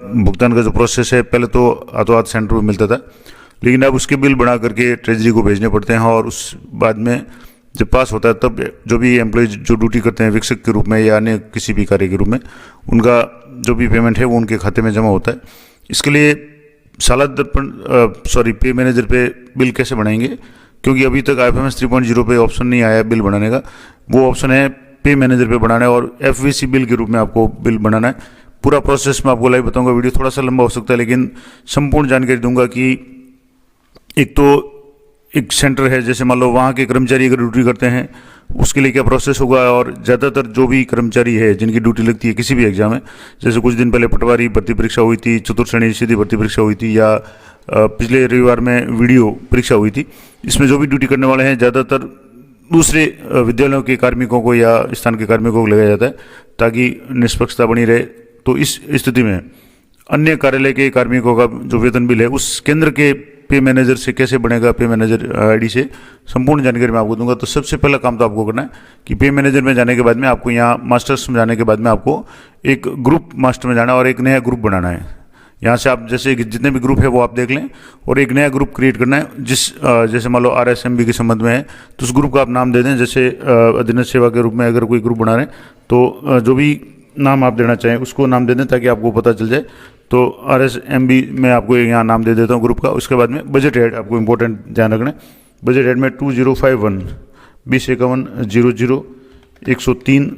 भुगतान का जो प्रोसेस है, पहले तो हाथों हाथ सेंटर में मिलता था, लेकिन अब उसके बिल बना करके ट्रेजरी को भेजने पड़ते हैं, और उस बाद में जब पास होता है तब जो भी एम्प्लॉयज जो ड्यूटी करते हैं विक्षक के रूप में या अन्य किसी भी कार्य के रूप में, उनका जो भी पेमेंट है वो उनके खाते में जमा होता है। इसके लिए सालाना दर्पण पे मैनेजर पे बिल कैसे बनाएंगे, क्योंकि अभी तक IFMS 3.0 पे ऑप्शन नहीं आया बिल बनाने का। वो ऑप्शन है पे मैनेजर पे बनाना है और FVC बिल के रूप में आपको बिल बनाना है। पूरा प्रोसेस मैं आपको लाइव बताऊंगा। वीडियो थोड़ा सा लंबा हो सकता है, लेकिन संपूर्ण जानकारी दूंगा कि एक तो एक सेंटर है, जैसे मान लो वहाँ के कर्मचारी अगर ड्यूटी करते हैं उसके लिए क्या प्रोसेस होगा, और ज़्यादातर जो भी कर्मचारी है जिनकी ड्यूटी लगती है किसी भी एग्जाम में, जैसे कुछ दिन पहले पटवारी भर्ती परीक्षा हुई थी, चतुर्थ श्रेणी सीधी भर्ती परीक्षा हुई थी, या पिछले रविवार में वीडियो परीक्षा हुई थी, इसमें जो भी ड्यूटी करने वाले हैं ज़्यादातर दूसरे विद्यालयों के कार्मिकों को या स्थान के कार्मिकों को लगाया जाता है ताकि निष्पक्षता बनी रहे। तो इस स्थिति में अन्य कार्यालय के कार्मिकों का जो वेतन बिल है उस केंद्र के पे मैनेजर से कैसे बनेगा, पे मैनेजर आईडी से संपूर्ण जानकारी मैं आपको दूंगा। तो सबसे पहला काम तो आपको करना है कि पे मैनेजर में जाने के बाद में आपको यहाँ मास्टर्स में जाने के बाद में आपको एक ग्रुप मास्टर में जाना और एक नया ग्रुप बनाना है। यहाँ से आप जैसे जितने भी ग्रुप है वो आप देख लें और एक नया ग्रुप क्रिएट करना है। जैसे मान लो RSMB के संबंध में है तो उस ग्रुप का आप नाम दे दें। जैसे अधीनस्थ सेवा के रूप में अगर कोई ग्रुप बना रहे हैं तो जो भी नाम आप देना चाहें उसको नाम दे दें ताकि आपको पता चल जाए। तो RSMB में आपको यहाँ नाम दे देता हूँ ग्रुप का। उसके बाद में बजट हेड आपको इंपॉर्टेंट ध्यान रखना है। बजट हेड में 2051 2051 103,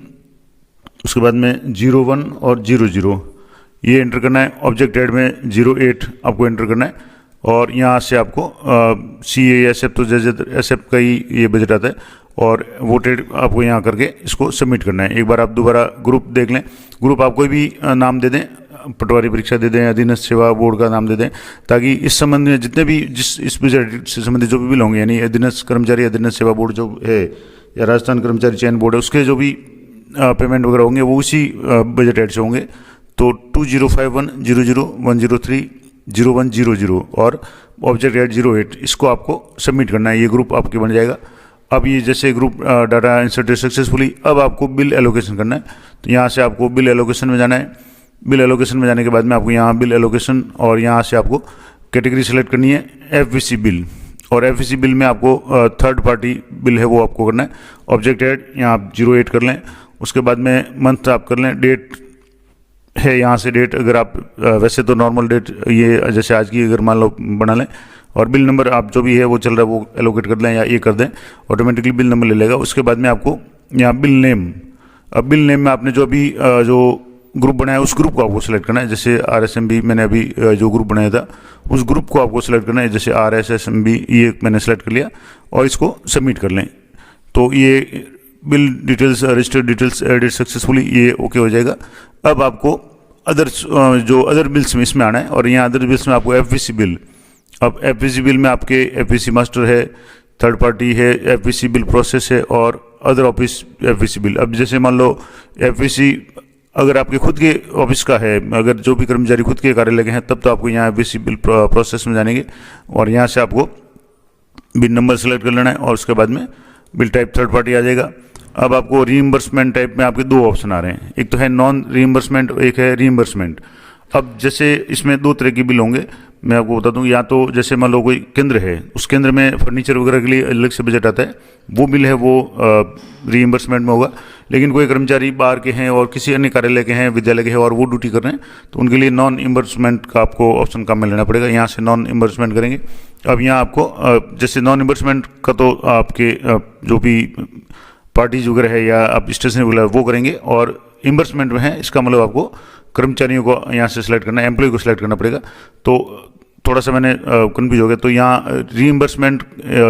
उसके बाद में 01 और 00 ये एंटर करना है। ऑब्जेक्ट हेड में 08 आपको एंटर करना है और यहाँ से आपको CASF तो जैसे SF का ही ये बजट आता है और वोटेड आपको यहाँ करके इसको सबमिट करना है। एक बार आप दोबारा ग्रुप देख लें। ग्रुप आप कोई भी नाम दे दें, पटवारी परीक्षा दे दें, अधीनस्थ सेवा बोर्ड का नाम दे दें, ताकि इस संबंध में जितने भी इस बजट से संबंधित जो भी बिल होंगे, यानी अधीनस्थ कर्मचारी अधीनस्थ सेवा बोर्ड जो है या राजस्थान कर्मचारी चयन बोर्ड है, उसके जो भी पेमेंट वगैरह होंगे वो उसी बजट हेड से होंगे। तो 2051 00 103 0100 और ऑब्जेक्ट हेड 08 इसको आपको सबमिट करना है। ये ग्रुप आपके बन जाएगा। अब ये जैसे ग्रुप डाटा इंसर्टेड सक्सेसफुली, अब आपको बिल एलोकेशन करना है। तो यहाँ से आपको बिल एलोकेशन में जाना है। बिल एलोकेशन में जाने के बाद में आपको यहाँ बिल एलोकेशन और यहाँ से आपको कैटेगरी सेलेक्ट करनी है FVC बिल, और FVC बिल में आपको थर्ड पार्टी बिल है वो आपको करना है। ऑब्जेक्ट हेड यहाँ आप 08 कर लें। उसके बाद में मंथ आप कर लें। डेट है यहाँ से डेट, अगर आप वैसे तो नॉर्मल डेट ये जैसे आज की अगर मान लो बना लें, और बिल नंबर आप जो भी है वो चल रहा है वो एलोकेट कर लें या ये कर दें, ऑटोमेटिकली बिल नंबर ले लेगा। उसके बाद में आपको यहाँ बिल नेम, अब बिल नेम में आपने जो अभी जो ग्रुप बनाया उस ग्रुप को आपको सेलेक्ट करना है। जैसे RSMB मैंने अभी जो ग्रुप बनाया था उस ग्रुप को आपको सेलेक्ट करना है। जैसे RSSMB ये मैंने सेलेक्ट कर लिया और इसको सबमिट कर लें। तो ये bill details registered details edit successfully ये ओके हो जाएगा। अब आपको अदर बिल्स में इसमें आना है और यहाँ अदर बिल्स में आपको FVC बिल, अब FVC बिल में आपके FVC मास्टर है, थर्ड पार्टी है, FVC बिल प्रोसेस है और अदर ऑफिस FVC बिल। अब जैसे मान लो FVC अगर आपके खुद के ऑफिस का है, अगर जो भी कर्मचारी खुद के कार्यालय के हैं तब तो आपको यहाँ FVC बिल प्रोसेस में जानेंगे और यहाँ से आपको बिल नंबर सेलेक्ट कर लेना है और उसके बाद में बिल टाइप थर्ड पार्टी आ जाएगा। अब आपको रीइंबर्समेंट टाइप में आपके दो ऑप्शन आ रहे हैं, एक तो है नॉन रीइंबर्समेंट, एक है रीइंबर्समेंट। अब जैसे इसमें दो तरह के बिल होंगे, मैं आपको बता दूं। या तो जैसे मान लो कोई केंद्र है, उस केंद्र में फर्नीचर वगैरह के लिए अलग से बजट आता है, वो बिल है वो रीइंबर्समेंट में होगा। लेकिन कोई कर्मचारी बाहर के हैं और किसी अन्य कार्यालय के हैं, विद्यालय के हैं और वो ड्यूटी कर रहे हैं तो उनके लिए नॉन इम्बर्समेंट का आपको ऑप्शन काम में लेना पड़ेगा। यहाँ से नॉन इम्बर्समेंट करेंगे। अब यहाँ आपको जैसे नॉन इम्बर्समेंट का तो आपके जो भी पार्टीज वगैरह है या आप स्टेशनरी वगैरह वो करेंगे, और इम्बर्समेंट में है इसका मतलब आपको कर्मचारियों को यहाँ से सिलेक्ट करना है, एम्प्लॉय को सिलेक्ट करना पड़ेगा। तो थोड़ा सा मैंने कन्फ्यूज हो गया। तो यहाँ रीइंबर्समेंट,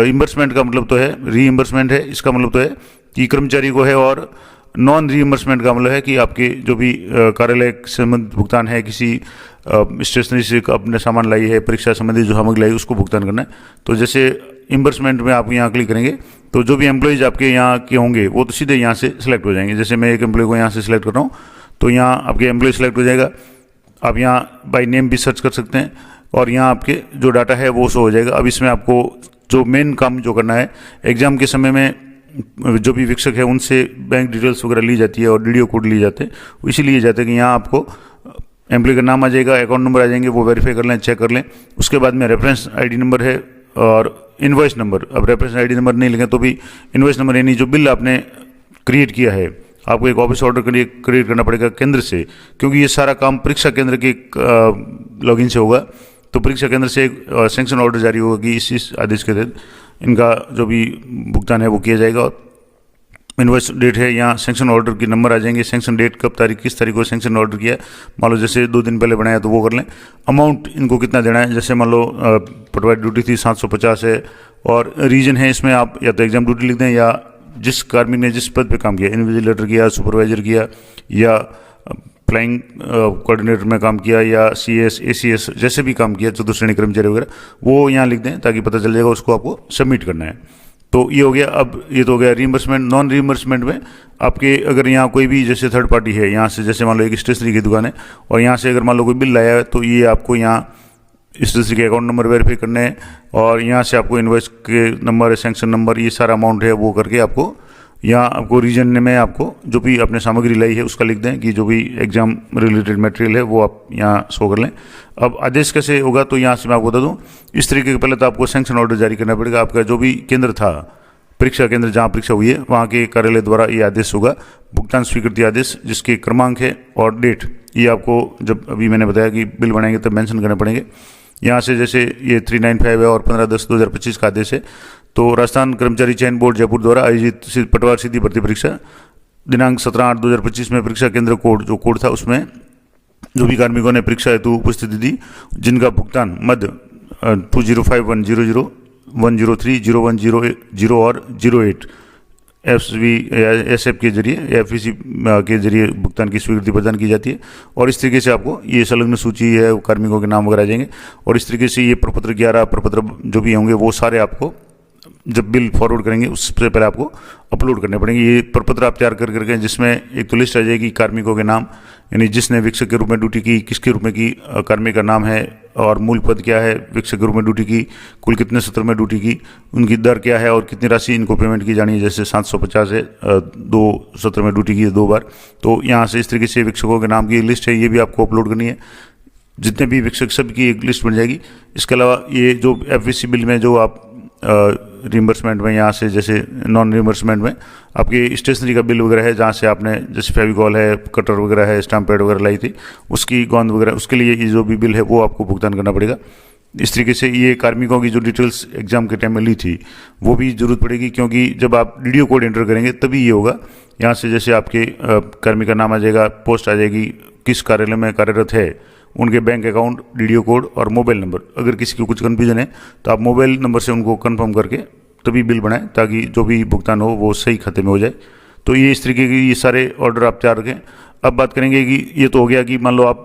इम्बर्समेंट का मतलब तो है रीइंबर्समेंट है, इसका मतलब तो है कि कर्मचारी को है, और नॉन रीइंबर्समेंट का मतलब है कि आपके जो भी कार्यालय संबंधित भुगतान है, किसी स्टेशनरी से अपने सामान लाई है, परीक्षा संबंधित जो सामग्री लाई उसको भुगतान करना है। तो जैसे इम्बर्समेंट में आप यहाँ क्लिक करेंगे तो जो भी एम्प्लॉयज़ आपके यहाँ के होंगे वो तो सीधे यहाँ से सिलेक्ट हो जाएंगे। जैसे मैं एक एम्प्लॉय को यहाँ से सिलेक्ट कर रहा हूँ तो यहाँ आपके एम्प्लॉय सिलेक्ट हो जाएगा। आप यहाँ बाय नेम भी सर्च कर सकते हैं और यहाँ आपके जो डाटा है वो शो हो जाएगा। अब इसमें आपको जो मेन काम जो करना है, एग्जाम के समय में जो भी शिक्षक है उनसे बैंक डिटेल्स वगैरह ली जाती है और DDO कोड लिए जाते हैं, इसीलिए जाते हैं कि यहाँ आपको एम्प्लॉय का नाम आ जाएगा, अकाउंट नंबर आ जाएंगे, वो वेरीफाई कर लें, चेक कर लें। उसके बाद में रेफरेंस आईडी नंबर है और इनवॉइस नंबर। अब रेफरेंस आईडी नंबर नहीं लिखें तो भी इनवॉइस नंबर, यानी जो बिल आपने क्रिएट किया है, आपको एक ऑफिस ऑर्डर के लिए क्रिएट करना पड़ेगा केंद्र से, क्योंकि ये सारा काम परीक्षा केंद्र के लॉगिन से होगा। तो परीक्षा केंद्र से एक सैंक्शन ऑर्डर जारी होगा कि इस आदेश के तहत इनका जो भी भुगतान है वो किया जाएगा। और इनवॉइस डेट है, यहाँ सैंक्शन ऑर्डर की नंबर आ जाएंगे, सैंक्शन डेट कब तारीख किस तारीख को सैंक्शन ऑर्डर किया, मान लो जैसे 2 दिन पहले बनाया तो वो कर लें। अमाउंट इनको कितना देना है, जैसे मान लो पटवारी ड्यूटी थी 750 है, और रीजन है इसमें आप या तो एग्जाम ड्यूटी लिख दें, या जिस कार्मिक ने जिस पद पे काम किया, इन्विजिलेटर किया, सुपरवाइजर किया, या फ्लाइंग कोऑर्डिनेटर में काम किया, या CS ACS जैसे भी काम किया, चतुर्थ श्रेणी कर्मचारी वगैरह, वो यहाँ लिख दें ताकि पता चल जाएगा उसको आपको सबमिट करना है। तो ये हो गया। अब ये तो हो गया रीइंबर्समेंट। नॉन रीइंबर्समेंट में आपके अगर यहाँ कोई भी जैसे थर्ड पार्टी है, यहाँ से जैसे मान लो एक स्टेशनरी की दुकान है और यहाँ से अगर मान लो कोई बिल लाया है, तो ये आपको यहाँ स्टेशनरी के अकाउंट नंबर वेरीफाई करने हैं, और यहाँ से आपको इनवॉइस के नंबर, सैंक्शन नंबर, ये सारा अमाउंट है वो करके आपको यहाँ आपको रीजन में आपको जो भी आपने सामग्री लाई है उसका लिख दें कि जो भी एग्जाम रिलेटेड मटेरियल है वो आप यहाँ शो कर लें। अब आदेश कैसे होगा, तो यहाँ से मैं आपको बता दूँ, इस तरीके के पहले तो आपको सैंक्शन ऑर्डर जारी करना पड़ेगा। आपका जो भी केंद्र था, परीक्षा केंद्र जहाँ परीक्षा हुई है, वहाँ के कार्यालय द्वारा ये आदेश होगा, भुगतान स्वीकृति आदेश, जिसके क्रमांक है और डेट, ये आपको जब अभी मैंने बताया कि बिल बनाएंगे तब मेंशन करने पड़ेंगे। यहाँ से जैसे ये 395 है और 15/10/2025 का आदेश है। तो राजस्थान कर्मचारी चयन बोर्ड जयपुर द्वारा आयोजित पटवार सीधी भर्ती परीक्षा दिनांक 17/8/2025 में परीक्षा केंद्र कोड जो कोड था उसमें जो भी कार्मिकों ने परीक्षा हेतु उपस्थिति दी, जिनका भुगतान मध्य 205100 और 08 SF के जरिए FVC के जरिए भुगतान की स्वीकृति प्रदान की जाती है। और इस तरीके से आपको ये संलग्न सूची है, कार्मिकों के नाम वगैरह आ जाएंगे, और इस तरीके से ये प्रपत्र 11 प्रपत्र जो भी होंगे वो सारे आपको जब बिल फॉरवर्ड करेंगे उससे पहले आपको अपलोड करने पड़ेंगे। ये प्रपत्र आप तैयार कर करके, जिसमें एक तो लिस्ट आ जाएगी कार्मिकों के नाम, यानी जिसने वीक्षक के रूप में ड्यूटी की, किसके रूप में की, कार्मिक का नाम है और मूल पद क्या है, वीक्षक के रूप में ड्यूटी की, कुल कितने सत्र में ड्यूटी की, उनकी दर क्या है और कितनी राशि इनको पेमेंट की जानी है। जैसे 750 है, 2 सत्र में ड्यूटी की है 2 बार। तो यहाँ से इस तरीके से वीक्षकों के नाम की लिस्ट है, ये भी आपको अपलोड करनी है। जितने भी वीक्षक सब की एक लिस्ट बन जाएगी। इसके अलावा ये जो FVC बिल में जो आप रिम्बर्समेंट में यहाँ से जैसे नॉन रिम्बर्समेंट में आपकी स्टेशनरी का बिल वगैरह है, जहाँ से आपने जैसे फेविकॉल है, कटर वगैरह है, स्टैम्प पैड वगैरह लाई थी, उसकी गोंद वगैरह, उसके लिए ये जो भी बिल है वो आपको भुगतान करना पड़ेगा। इस तरीके से ये कार्मिकों की जो डिटेल्स एग्जाम के टाइम में ली थी वो भी जरूरत पड़ेगी, क्योंकि जब आप DDO कोड एंटर करेंगे तभी ये होगा। यहाँ से जैसे आपके कार्मिक का नाम आ जाएगा, पोस्ट आ जाएगी, किस कार्यालय में कार्यरत है, उनके बैंक अकाउंट, DDO कोड और मोबाइल नंबर। अगर किसी को कुछ कन्फ्यूजन है तो आप मोबाइल नंबर से उनको कंफर्म करके तभी बिल बनाएं, ताकि जो भी भुगतान हो वो सही खाते में हो जाए। तो ये इस तरीके के ये सारे ऑर्डर आप तैयार रखें। अब बात करेंगे कि ये तो हो गया कि मान लो आप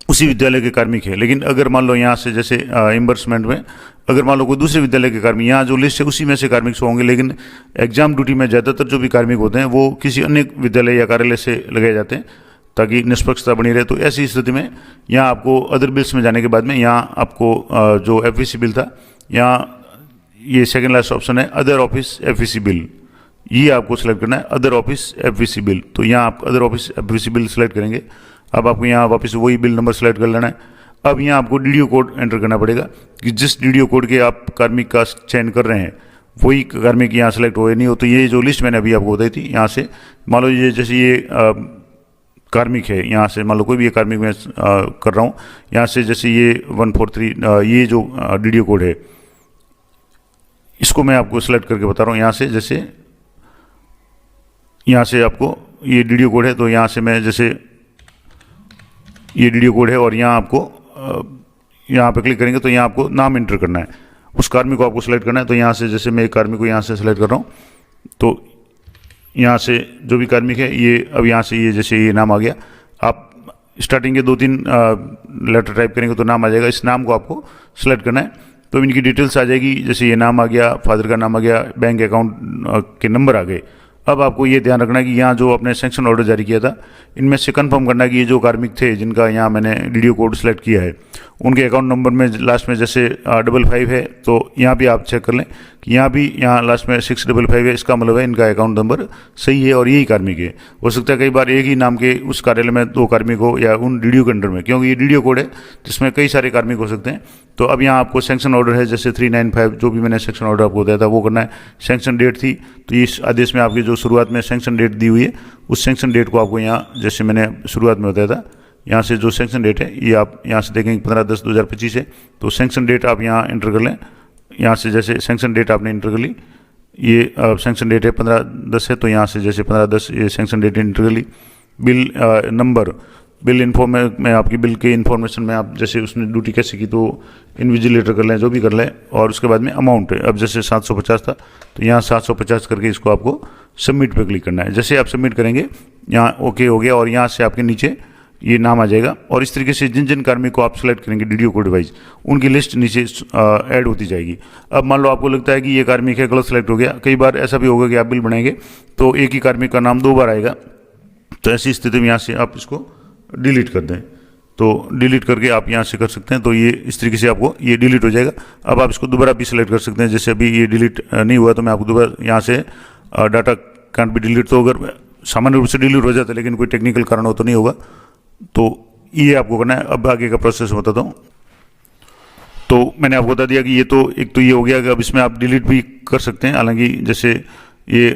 उसी विद्यालय के कार्मिक है, लेकिन अगर मान लो यहाँ से जैसे इम्बर्समेंट में अगर मान लो कोई दूसरे विद्यालय के कार्मिक, यहाँ जो लिस्ट है उसी में से कार्मिक होंगे, लेकिन एग्जाम ड्यूटी में ज़्यादातर जो भी कार्मिक होते हैं वो किसी अन्य विद्यालय या कार्यालय से लगाए जाते हैं ताकि निष्पक्षता बनी रहे। तो ऐसी स्थिति में यहाँ आपको अदर बिल्स में जाने के बाद में यहाँ आपको जो FVC बिल था, यहाँ ये सेकेंड लास्ट ऑप्शन है अदर ऑफिस FVC बिल, ये आपको सेलेक्ट करना है, अदर ऑफिस FVC बिल। तो यहाँ आप other office FVC bill select करेंगे। अब आपको यहाँ वापस वही बिल नंबर सेलेक्ट कर लेना है। अब यहाँ आपको DDO कोड एंटर करना पड़ेगा कि जिस DDO कोड के आप कार्मिक का चयन कर रहे हैं वही कार्मिक यहाँ सेलेक्ट हो या नहीं हो। तो ये जो लिस्ट मैंने अभी आपको बताई थी, यहाँ से मान लो ये जैसे ये कार्मिक है, यहाँ से मान लो कोई भी ये कार्मिक मैं कर रहा हूँ, यहाँ से जैसे ये 143 ये जो DDO कोड है इसको मैं आपको सेलेक्ट करके बता रहा हूँ। यहाँ से जैसे यहाँ से आपको ये DDO कोड है, तो यहाँ से मैं जैसे ये DDO कोड है और यहाँ आपको यहाँ पे क्लिक करेंगे तो यहाँ आपको नाम एंटर करना है, उस कार्मिक को आपको सेलेक्ट करना है। तो यहाँ से जैसे मैं एक कार्मिक को यहाँ से सेलेक्ट कर रहा हूँ, तो यहाँ से जो भी कार्मिक है ये अब यहाँ से ये जैसे ये नाम आ गया। आप स्टार्टिंग के 2-3 लेटर टाइप करेंगे तो नाम आ जाएगा, इस नाम को आपको सेलेक्ट करना है। तो इनकी डिटेल्स आ जाएगी, जैसे ये नाम आ गया, फादर का नाम आ गया, बैंक अकाउंट के नंबर आ गए। अब आपको ये ध्यान रखना है कि यहाँ जो आपने सैंक्शन ऑर्डर जारी किया था, इनमें से कंफर्म करना है कि ये जो कार्मिक थे जिनका यहाँ मैंने डीडीओ कोड सेलेक्ट किया है, उनके अकाउंट नंबर में लास्ट में जैसे 55 है, तो यहाँ भी आप चेक कर लें कि यहाँ भी यहाँ लास्ट में 655 है। इसका मतलब है इनका अकाउंट नंबर सही है और यही कार्मिक है। हो सकता है कई बार एक ही नाम के उस कार्यालय में 2 कार्मिक हो या उन डीडीओ के अंडर में, क्योंकि ये डीडीओ कोड है जिसमें कई सारे कार्मिक हो सकते हैं। तो अब यहाँ आपको सैंक्शन ऑर्डर है जैसे 395, जो भी मैंने सैंक्शन ऑर्डर आपको दिया था वो करना है। सैंक्शन डेट थी, तो इस आदेश में आपकी जो शुरुआत में सैंक्शन डेट दी हुई है, उस सैंक्शन डेट को आपको यहाँ जैसे मैंने शुरुआत में बताया था, यहाँ से जो सैंक्शन डेट है ये आप यहाँ से देखेंगे 15/10/2025 है। तो सैंक्शन डेट आप यहाँ एंटर कर लें। यहाँ से जैसे सैंक्शन डेट आपने एंटर कर ली, ये सैंक्शन डेट है 15/10 है, तो यहाँ से जैसे 15/10 ये सैंक्शन डेट एंटर कर ली। बिल नंबर, बिल इन्फॉर्म में आपकी बिल के इन्फॉर्मेशन में आप जैसे उसने ड्यूटी कैसे की तो इन्विजिलेटर कर लें, जो भी कर लें। और उसके बाद में अमाउंट है, अब जैसे 750 था तो यहाँ 750 करके इसको आपको सबमिट पे क्लिक करना है। जैसे आप सबमिट करेंगे यहाँ ओके हो गया और यहाँ से आपके नीचे ये नाम आ जाएगा। और इस तरीके से जिन जिन कार्मिक को आप सेलेक्ट करेंगे डीडीओ कोड वाइज, उनकी लिस्ट नीचे ऐड होती जाएगी। अब मान लो आपको लगता है कि ये कार्मिक है, गलत सेलेक्ट हो गया, कई बार ऐसा भी होगा कि आप बिल बनाएंगे तो एक ही कार्मिक का नाम 2 बार आएगा, तो ऐसी स्थिति में यहाँ से आप इसको डिलीट कर दें। तो डिलीट करके आप यहाँ से कर सकते हैं, तो ये इस तरीके से आपको ये डिलीट हो जाएगा। अब आप इसको दोबारा भी सिलेक्ट कर सकते हैं, जैसे अभी ये डिलीट नहीं हुआ तो मैं आपको दोबारा यहाँ से डाटा कांट भी डिलीट, तो अगर सामान्य रूप से डिलीट हो जाता है लेकिन कोई टेक्निकल कारण हो तो नहीं होगा, तो ये आपको करना है। अब आगे का प्रोसेस बताता हूँ। तो मैंने आपको बता दिया कि ये तो एक तो ये हो गया कि अब इसमें आप डिलीट भी कर सकते हैं, हालांकि जैसे ये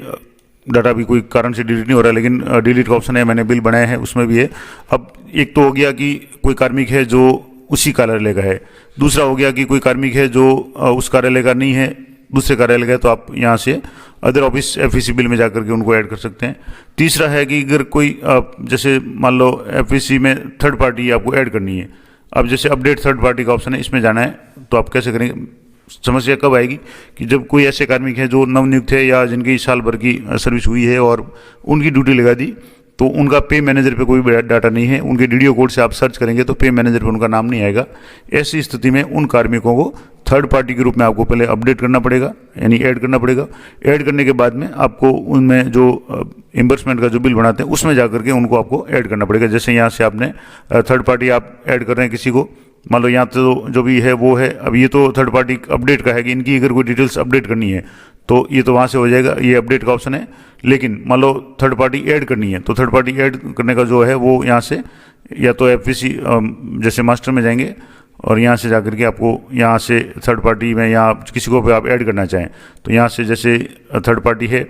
डाटा भी कोई कारण से डिलीट नहीं हो रहा है, लेकिन डिलीट का ऑप्शन है, मैंने बिल बनाया है उसमें भी है। अब एक तो हो गया कि कोई कार्मिक है जो उसी कार्यालय का है, दूसरा हो गया कि कोई कार्मिक है जो उस कार्यालय का नहीं है, दूसरे कार्यालय का है, तो आप यहाँ से अदर ऑफिस एफईसी बिल में जाकर के उनको ऐड कर सकते हैं। तीसरा है कि अगर कोई जैसे मान लो एफईसी में थर्ड पार्टी आपको ऐड करनी है, अब जैसे अपडेट थर्ड पार्टी का ऑप्शन है, इसमें जाना है, तो आप कैसे करेंगे? समस्या कब आएगी कि जब कोई ऐसे कार्मिक है जो नवनियुक्त है या जिनकी साल भर की सर्विस हुई है और उनकी ड्यूटी लगा दी, तो उनका पे मैनेजर पे कोई डाटा नहीं है, उनके डीडीओ कोड से आप सर्च करेंगे तो पे मैनेजर पे उनका नाम नहीं आएगा। ऐसी स्थिति में उन कार्मिकों को थर्ड पार्टी के रूप में आपको पहले अपडेट करना पड़ेगा, यानी ऐड करना पड़ेगा। ऐड करने के बाद में आपको उनमें जो इम्बर्समेंट का जो बिल बनाते हैं उसमें जाकर के उनको आपको ऐड करना पड़ेगा। जैसे यहाँ से आपने थर्ड पार्टी आप ऐड कर रहे हैं किसी को, मान लो यहाँ तो जो भी है वो है, अब ये तो थर्ड पार्टी अपडेट का है कि इनकी अगर कोई डिटेल्स अपडेट करनी है तो ये तो वहाँ से हो जाएगा, ये अपडेट का ऑप्शन है। लेकिन मान लो थर्ड पार्टी ऐड करनी है, तो थर्ड पार्टी ऐड करने का जो है वो यहाँ से या तो एफईसी जैसे मास्टर में जाएंगे और यहाँ से जाकर के आपको यहाँ से थर्ड पार्टी में या किसी को भी आप ऐड करना चाहें तो यहाँ से जैसे थर्ड पार्टी है,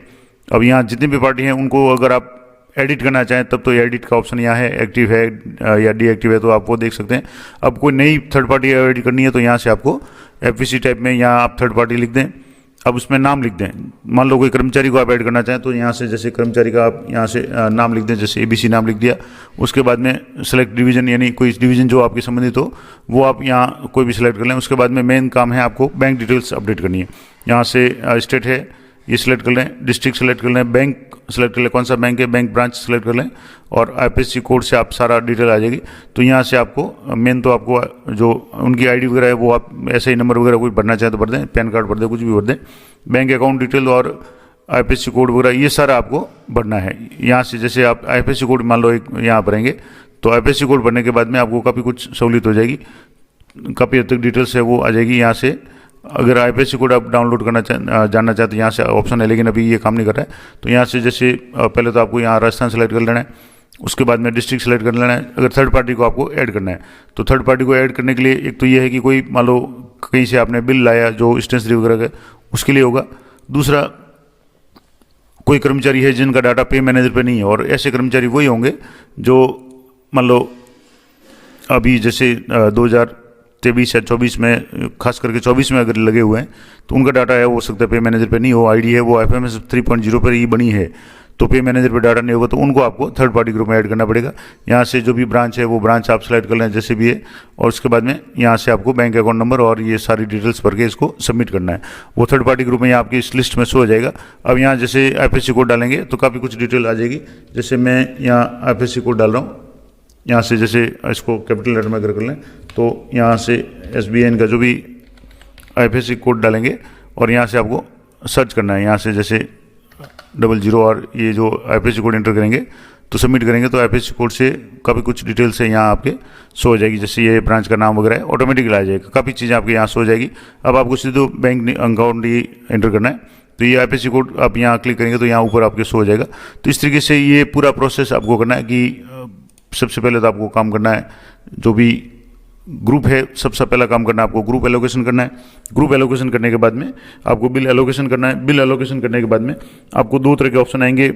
अब यहाँ जितनी भी पार्टी हैं उनको अगर आप एडिट करना चाहें तब तो एडिट का ऑप्शन यहाँ है, एक्टिव है या डीएक्टिव है, तो आप वो देख सकते हैं। अब कोई नई थर्ड पार्टी एडिट करनी है तो यहाँ से आपको एफईसी टाइप में यहाँ आप थर्ड पार्टी लिख दें, अब उसमें नाम लिख दें। मान लो कोई कर्मचारी को आप ऐड करना चाहें तो यहाँ से जैसे कर्मचारी का आप यहाँ से नाम लिख दें, जैसे एबीसी नाम लिख दिया। उसके बाद में सेलेक्ट डिवीजन, यानी कोई डिवीजन जो आपके संबंधित हो वो आप यहाँ कोई भी सिलेक्ट कर लें। उसके बाद में मेन काम है आपको बैंक डिटेल्स अपडेट करनी है। यहाँ से स्टेट है ये सिलेक्ट कर लें, डिस्ट्रिक्ट सेलेक्ट कर लें, बैंक सेलेक्ट कर लें, कौन सा बैंक है, बैंक ब्रांच सेलेक्ट कर लें और आईपीसी कोड से आप सारा डिटेल आ जाएगी। तो यहाँ से आपको मेन तो आपको जो उनकी आईडी वगैरह है वो आप ऐसे ही नंबर वगैरह कोई भरना चाहे तो भर दें, पैन कार्ड भर दें, कुछ भी भर दें, बैंक अकाउंट डिटेल और आईपीसी कोड वगैरह ये सारा आपको भरना है। यहाँ से जैसे आप आईपीसी कोड मान लो एक यहाँ भरेंगे तो आईपीसी कोड भरने के बाद में आपको काफ़ी कुछ सहूलियत हो जाएगी, काफ़ी हद तक डिटेल्स है वो आ जाएगी। यहाँ से अगर आईपीसी कोड आप डाउनलोड करना जानना चाहते हैं यहाँ से ऑप्शन है, लेकिन अभी ये काम नहीं कर रहा है। तो यहाँ से जैसे पहले तो आपको यहाँ राजस्थान सेलेक्ट कर लेना है, उसके बाद में डिस्ट्रिक्ट सेलेक्ट कर लेना है। अगर थर्ड पार्टी को आपको ऐड करना है तो थर्ड पार्टी को ऐड करने के लिए एक तो ये है कि कोई मान लो कहीं से आपने बिल लाया जो स्टेशनरी वगैरह का, उसके लिए होगा। दूसरा कोई कर्मचारी है जिनका डाटा पे मैनेजर पे नहीं है, और ऐसे कर्मचारी वही होंगे जो मान लो अभी जैसे 2023 या 24 में, खास करके 24 में अगर लगे हुए हैं तो उनका डाटा है हो सकता है पे मैनेजर पे नहीं हो, आईडी है वो एफएमएस 3.0 पर ही बनी है तो पे मैनेजर पे डाटा नहीं होगा, तो उनको आपको थर्ड पार्टी ग्रुप में ऐड करना पड़ेगा। यहाँ से जो भी ब्रांच है वो ब्रांच आप सेलेक्ट कर लें जैसे भी है, और उसके बाद में यहाँ से आपको बैंक अकाउंट नंबर और ये सारी डिटेल्स भर के इसको सबमिट करना है। वो थर्ड पार्टी ग्रुप में यहाँ आपकी इस लिस्ट में शो हो जाएगा। अब यहाँ जैसे आईपीसी कोड डालेंगे तो काफ़ी कुछ डिटेल आ जाएगी। जैसे मैं यहाँ आईपीसी कोड डाल रहा हूँ, यहाँ से जैसे इसको कैपिटल लेटर में अगर कर लें तो यहाँ से एसबीआई का जो भी आईपीसी कोड डालेंगे और यहाँ से आपको सर्च करना है। यहाँ से जैसे 500 और ये जो IFSC कोड एंटर करेंगे तो सबमिट करेंगे तो IFSC कोड से काफ़ी कुछ डिटेल्स है यहाँ आपके शो हो जाएगी। जैसे ये ब्रांच का नाम वगैरह है ऑटोमेटिकली आ जाएगा, काफ़ी चीज़ें आपके यहाँ शो हो जाएगी। अब आपको सीधे बैंक अकाउंट ही एंटर करना है, तो ये IFSC कोड आप यहाँ क्लिक करेंगे तो यहाँ ऊपर आपके शो हो जाएगा। तो इस तरीके से ये पूरा प्रोसेस आपको करना है कि सबसे पहले तो आपको काम करना है जो भी ग्रुप है, सबसे पहला काम करना है आपको ग्रुप एलोकेशन करना है। ग्रुप एलोकेशन करने के बाद में आपको बिल एलोकेशन करना है। बिल एलोकेशन करने के बाद में आपको दो तरह के ऑप्शन आएंगे,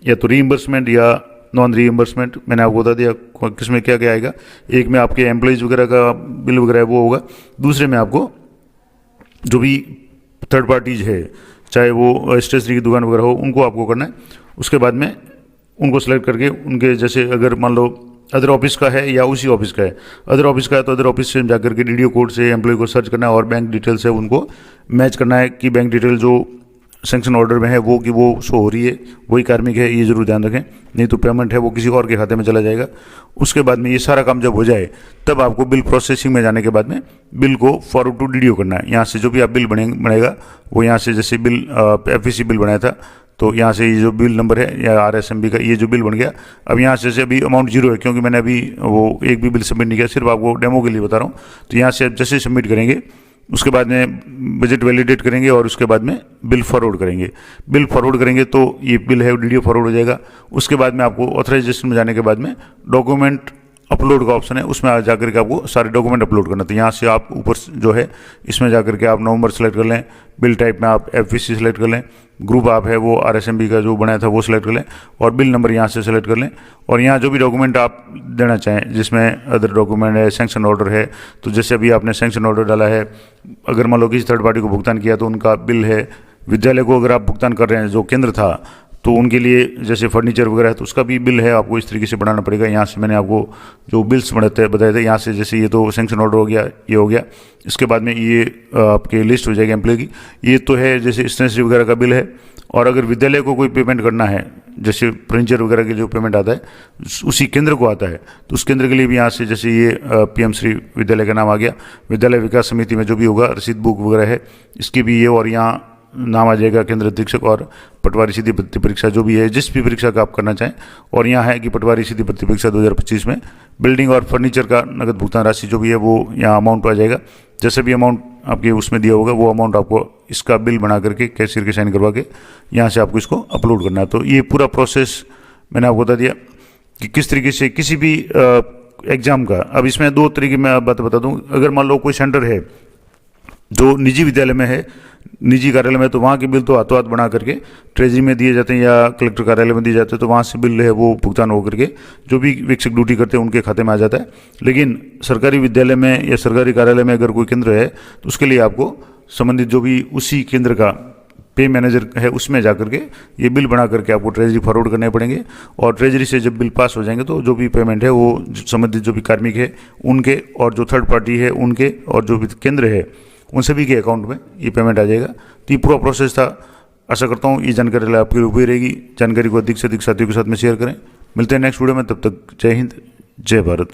या तो रीइंबर्समेंट या नॉन रीइंबर्समेंट। मैंने आपको बता दिया किस में क्या क्या आएगा। एक में आपके एम्प्लॉइज़ वगैरह का बिल वगैरह है वो होगा, दूसरे में आपको जो भी थर्ड पार्टीज है चाहे वो स्टेशनरी की दुकान वगैरह हो उनको आपको करना है। उसके बाद में उनको सेलेक्ट करके उनके जैसे अगर मान लो अदर ऑफिस का है या उसी ऑफिस का है, अदर ऑफिस का है तो अदर ऑफिस से जाकर के DDO कोड से एम्प्लॉय को सर्च करना है और बैंक डिटेल्स है उनको मैच करना है कि बैंक डिटेल जो सैंक्शन ऑर्डर में है वो कि वो शो हो रही है, वही कार्मिक है, ये जरूर ध्यान रखें, नहीं तो पेमेंट है वो किसी और के खाते में चला जाएगा। उसके बाद में ये सारा काम जब हो जाए तब आपको बिल प्रोसेसिंग में जाने के बाद में बिल को फॉरवर्ड टू DDO करना है। यहाँ से जो भी आप बिल बनेगा वो यहाँ से जैसे बिल FVC बिल बनाया था तो यहाँ से ये जो बिल नंबर है या RSMB का ये जो बिल बन गया, अब यहाँ से अभी अमाउंट 0 है क्योंकि मैंने अभी वो एक भी बिल सबमिट नहीं किया, सिर्फ आपको डेमो के लिए बता रहा हूँ। तो यहाँ से जैसे सबमिट करेंगे उसके बाद में बजट वैलिडेट करेंगे और उसके बाद में बिल फॉरवर्ड करेंगे। बिल फॉरवर्ड करेंगे तो ये बिल है DDO फॉरवर्ड हो जाएगा। उसके बाद में आपको ऑथराइजेशन में जाने के बाद में डॉक्यूमेंट अपलोड का ऑप्शन है, उसमें जाकर के आपको सारे डॉक्यूमेंट अपलोड करना। तो यहाँ से आप ऊपर जो है इसमें जाकर के आप नवंबर सेलेक्ट कर लें, बिल टाइप में आप FVC सेलेक्ट कर लें, ग्रुप आप है वो RSMB का जो बनाया था वो सिलेक्ट कर लें और बिल नंबर यहाँ से सेलेक्ट कर लें। और यहाँ जो भी डॉक्यूमेंट आप देना चाहें जिसमें अदर डॉक्यूमेंट है, सैंक्शन ऑर्डर है, तो जैसे अभी आपने सैंक्शन ऑर्डर डाला है, अगर मान लो किसी थर्ड पार्टी को भुगतान किया तो उनका बिल है, विद्यालय को अगर आप भुगतान कर रहे हैं जो केंद्र था तो उनके लिए जैसे फर्नीचर वगैरह है तो उसका भी बिल है, आपको इस तरीके से बनाना पड़ेगा। यहाँ से मैंने आपको जो बिल्स बताए थे यहाँ से जैसे ये तो सैंक्शन ऑर्डर हो गया, ये हो गया। इसके बाद में ये आपके लिस्ट हो जाएगी एम्प्लॉय की, ये तो है जैसे स्टेशनरी वगैरह का बिल है। और अगर विद्यालय को कोई पेमेंट करना है जैसे फर्नीचर वगैरह के जो पेमेंट आता है उसी केंद्र को आता है तो उस केंद्र के लिए भी यहाँ से जैसे ये PM श्री विद्यालय का नाम आ गया, विद्यालय विकास समिति में जो भी होगा रसीद बुक वगैरह है इसकी भी ये, और यहाँ नाम आ जाएगा केंद्र अधीक्षक और पटवारी सीधी भर्ती परीक्षा जो भी है जिस भी परीक्षा का आप करना चाहें। और यहाँ है कि पटवारी सीधी भर्ती परीक्षा 2025 में बिल्डिंग और फर्नीचर का नगद भुगतान राशि जो भी है वो यहाँ अमाउंट आ जाएगा। जैसे भी अमाउंट आपके उसमें दिया होगा वो अमाउंट आपको इसका बिल बना करके कैशियर के साइन करवा के यहाँ से आपको इसको अपलोड करना है। तो ये पूरा प्रोसेस मैंने आपको बता दिया कि किस तरीके से किसी भी एग्ज़ाम का। अब इसमें दो तरीके मैं बात बता दूँ, अगर मान लो कोई सेंटर है जो निजी विद्यालय में है, निजी कार्यालय में, तो वहाँ के बिल तो हाथों हाथ बना करके ट्रेजरी में दिए जाते हैं या कलेक्टर कार्यालय में दिए जाते हैं, तो वहाँ से बिल है वो भुगतान होकर के जो भी वीक्षक ड्यूटी करते हैं उनके खाते में आ जाता है। लेकिन सरकारी विद्यालय में या सरकारी कार्यालय में अगर कोई केंद्र है तो उसके लिए आपको संबंधित जो भी उसी केंद्र का पे मैनेजर है उसमें जाकर के ये बिल बना करके आपको ट्रेजरी फॉरवर्ड करने पड़ेंगे। और ट्रेजरी से जब बिल पास हो जाएंगे तो जो भी पेमेंट है वो संबंधित जो भी कार्मिक है उनके और जो थर्ड पार्टी है उनके और जो भी केंद्र है उन सभी के अकाउंट में ये पेमेंट आ जाएगा। तो ये पूरा प्रोसेस था। आशा करता हूँ ये जानकारी आपके लिए उपयोगी रहेगी। जानकारी को अधिक से अधिक साथियों के साथ में शेयर करें। मिलते हैं नेक्स्ट वीडियो में, तब तक जय हिंद, जय भारत।